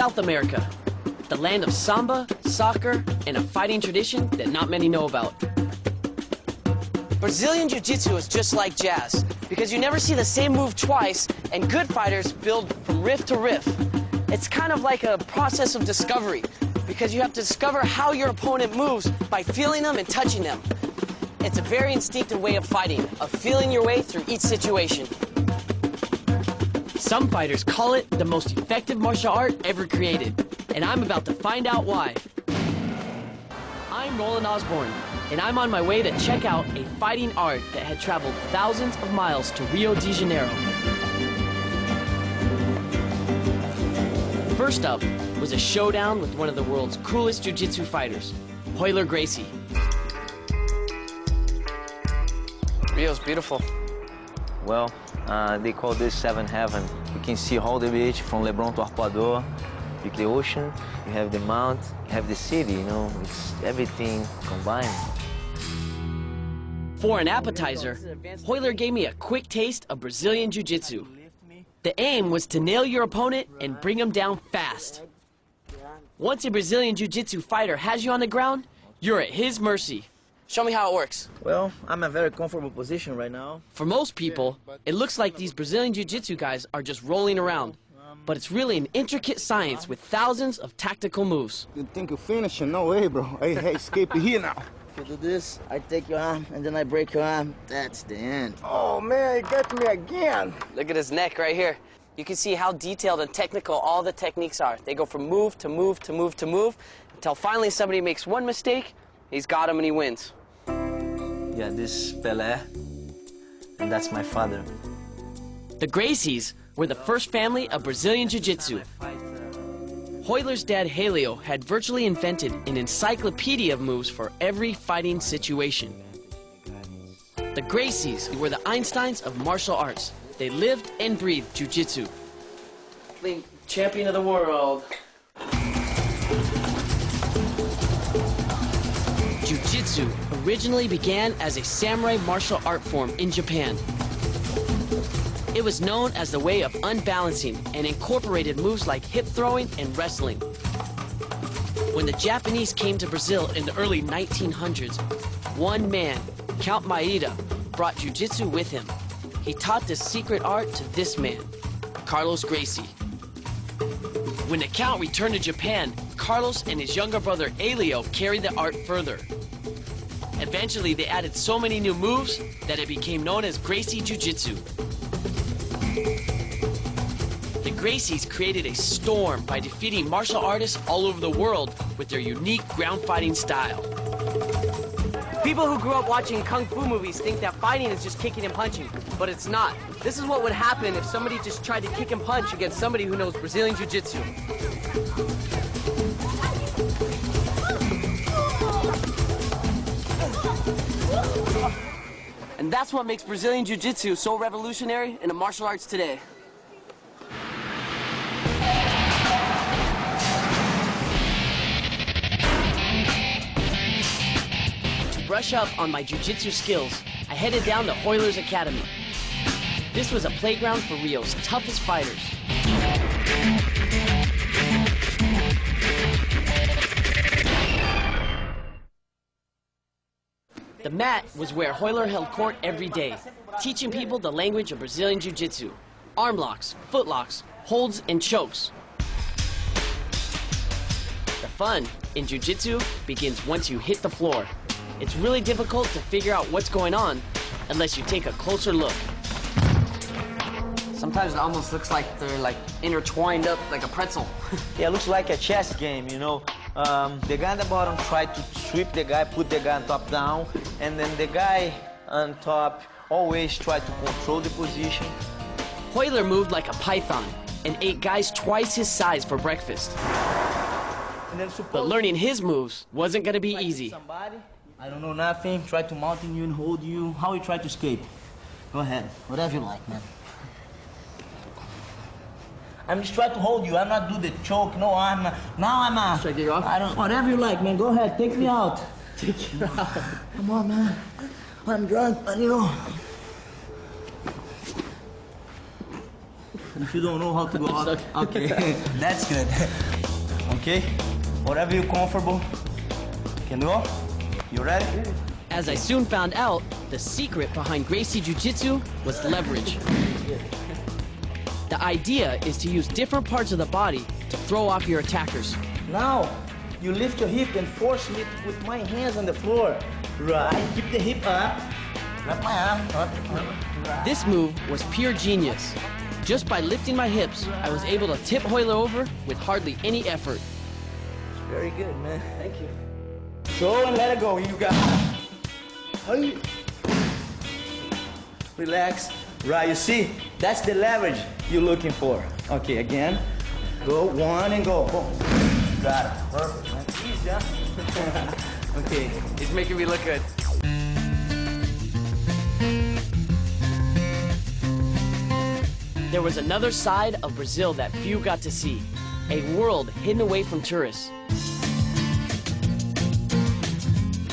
South America, the land of samba, soccer, and a fighting tradition that not many know about. Brazilian Jiu Jitsu is just like jazz, because you never see the same move twice, and good fighters build from riff to riff. It's kind of like a process of discovery, because you have to discover how your opponent moves by feeling them and touching them. It's a very instinctive way of fighting, of feeling your way through each situation. Some fighters call it the most effective martial art ever created, and I'm about to find out why. I'm Roland Osborne, and I'm on my way to check out a fighting art that had traveled thousands of miles to Rio de Janeiro. First up was a showdown with one of the world's coolest jiu-jitsu fighters, Royler Gracie. Rio's beautiful. Well, they call this Seventh Heaven. You can see all the beach from Leblon to Arpoador. You have the ocean, you have the mount, you have the city, you know, it's everything combined. For an appetizer, Royler gave me a quick taste of Brazilian Jiu-Jitsu. The aim was to nail your opponent and bring him down fast. Once a Brazilian Jiu-Jitsu fighter has you on the ground, you're at his mercy. Show me how it works. Well, I'm in a very comfortable position right now. For most people, it looks like these Brazilian Jiu-Jitsu guys are just rolling around. But it's really an intricate science with thousands of tactical moves. You think you're finishing? No way, bro. I escape here now. If you do this, I take your arm, and then I break your arm. That's the end. Oh, man, you got me again. Look at his neck right here. You can see how detailed and technical all the techniques are. They go from move to move to move to move, until finally somebody makes one mistake, he's got him and he wins. Yeah, this is Pelé, and that's my father. The Gracies were the first family of Brazilian Jiu-Jitsu. Royler's dad, Helio, had virtually invented an encyclopedia of moves for every fighting situation. The Gracies were the Einsteins of martial arts. They lived and breathed Jiu-Jitsu. Champion of the world. Jiu-Jitsu originally began as a samurai martial art form in Japan. It was known as the way of unbalancing and incorporated moves like hip throwing and wrestling. When the Japanese came to Brazil in the early 1900s, one man, Count Maeda, brought jiu-jitsu with him. He taught this secret art to this man, Carlos Gracie. When the Count returned to Japan, Carlos and his younger brother Helio carried the art further. Eventually, they added so many new moves that it became known as Gracie Jiu-Jitsu. The Gracies created a storm by defeating martial artists all over the world with their unique ground fighting style. People who grew up watching kung fu movies think that fighting is just kicking and punching, but it's not. This is what would happen if somebody just tried to kick and punch against somebody who knows Brazilian Jiu-Jitsu. And that's what makes Brazilian Jiu-Jitsu so revolutionary in the martial arts today. To brush up on my Jiu-Jitsu skills, I headed down to Royler's Academy. This was a playground for Rio's toughest fighters. The mat was where Royler held court every day, teaching people the language of Brazilian Jiu-Jitsu. Arm locks, foot locks, holds, and chokes. The fun in Jiu-Jitsu begins once you hit the floor. It's really difficult to figure out what's going on unless you take a closer look. Sometimes it almost looks like they're intertwined up like a pretzel. Yeah, it looks like a chess game, you know. The guy on the bottom tried to sweep the guy, put the guy on top down, and then the guy on top always tried to control the position. Royler moved like a python and ate guys twice his size for breakfast. But learning his moves wasn't going to be easy. I don't know nothing, try to mount you and hold you. How you try to escape? Go ahead, whatever you like, man. I'm just trying to hold you. I'm not do the choke. No, now I'm out. Should I get you off? I don't. Whatever you like, man. Go ahead. Take me out. Take you out. Come on, man. I'm drunk, but you know. If you don't know how to go out, okay, that's good. Okay, whatever you're comfortable, can go. You ready? As I soon found out, the secret behind Gracie Jiu Jitsu was leverage. The idea is to use different parts of the body to throw off your attackers. Now, you lift your hip and force me to put my hands on the floor. Right, keep the hip up. Wrap my arm up. Right. This move was pure genius. Just by lifting my hips, I was able to tip Hoyler over with hardly any effort. Very good, man. Thank you. Throw and let it go. You got it. Hey. Relax. Right, you see? That's the leverage you're looking for. Okay, again. Go, one and go. Boom. Got it. Perfect, man. Easy, huh? Okay. It's making me look good. There was another side of Brazil that few got to see. A world hidden away from tourists.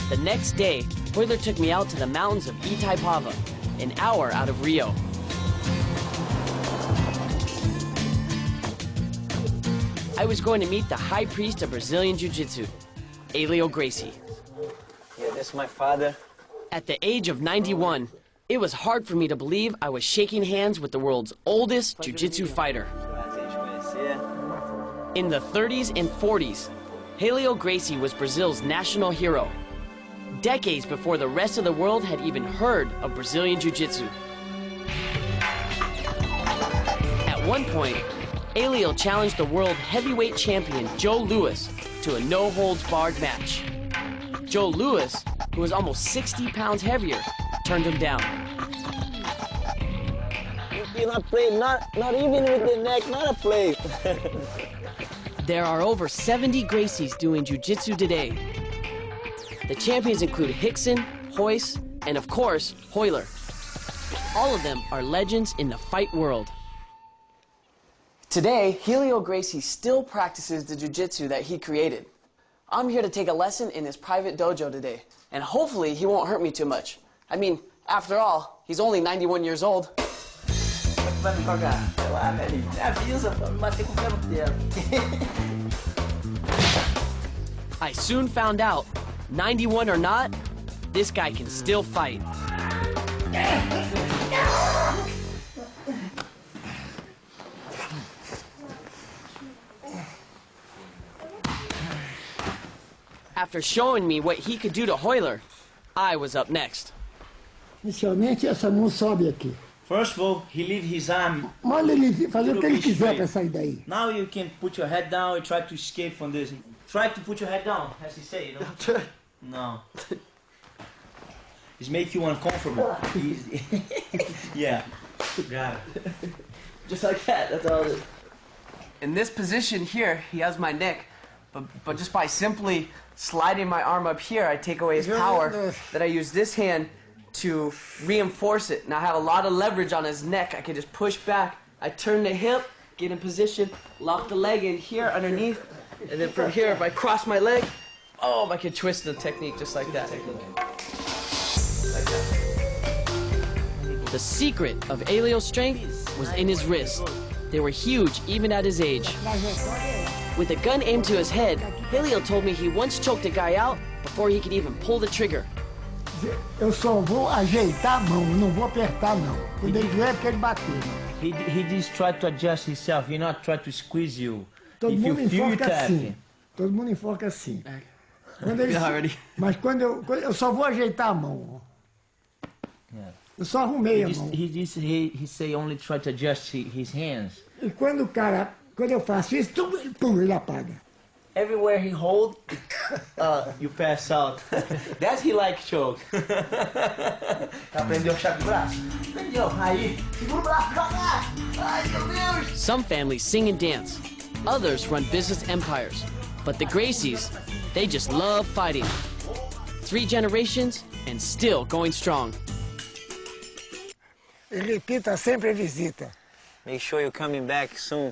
The next day, Hoyler took me out to the mountains of Itaipava, an hour out of Rio. I was going to meet the high priest of Brazilian Jiu-Jitsu, Helio Gracie. Yeah, this is my father. At the age of 91, it was hard for me to believe I was shaking hands with the world's oldest Jiu-Jitsu fighter. In the 30s and 40s, Helio Gracie was Brazil's national hero, decades before the rest of the world had even heard of Brazilian Jiu-Jitsu. At one point, Helio challenged the world heavyweight champion Joe Louis to a no-holds-barred match. Joe Louis, who was almost 60 pounds heavier, turned him down. You not play, not even with the neck, not a play. There are over 70 Gracies doing Jiu-Jitsu today. The champions include Hickson, Hoyce, and of course, Hoyler. All of them are legends in the fight world. Today, Helio Gracie still practices the Jiu-Jitsu that he created. I'm here to take a lesson in his private dojo today, and hopefully he won't hurt me too much. I mean, after all, he's only 91 years old. I soon found out, 91 or not, this guy can still fight. After showing me what he could do to Hoyler, I was up next. Inicialmente, essa mão sobe aqui. First of all, he leave his arm. Manda ele fazer o que ele quiser para sair daí. Now you can put your head down and try to escape from this. Try to put your head down, as he say, you know? No. It's make you uncomfortable. Easy. Yeah. Got it. Just like that, that's all it is. In this position here, he has my neck, but just by simply sliding my arm up here, I take away his power. Then I use this hand to reinforce it. And I have a lot of leverage on his neck. I can just push back. I turn the hip, get in position, lock the leg in here underneath, and then from here, if I cross my leg, oh, I can twist the technique just like that. The secret of Helio's strength was in his wrists. They were huge even at his age. With a gun aimed to his head, Helio told me he once choked a guy out before he could even pull the trigger. Eu só vou ajeitar a mão, não vou apertar não. Quando ele doer é porque ele bateu. He just tried to adjust himself. He not try to squeeze you. Todo If you mundo feel you enfoca tap. assim. Todo mundo enfoca assim. Quando ele, mas quando eu só vou ajeitar a mão. Yeah. Eu só arrumei a mão. He say only try to adjust his hands. E quando eu faço isso, pum, ele apaga. Everywhere he hold, you pass out. That's he like choke. Aprendeu a chave do braço? Aprendeu. Aí, segura o braço devagar. Ai, meu Deus. Some families sing and dance. Others run business empires. But the Gracies, they just love fighting. 3 generations and still going strong. Ele repita sempre a visita. Make sure you're coming back soon.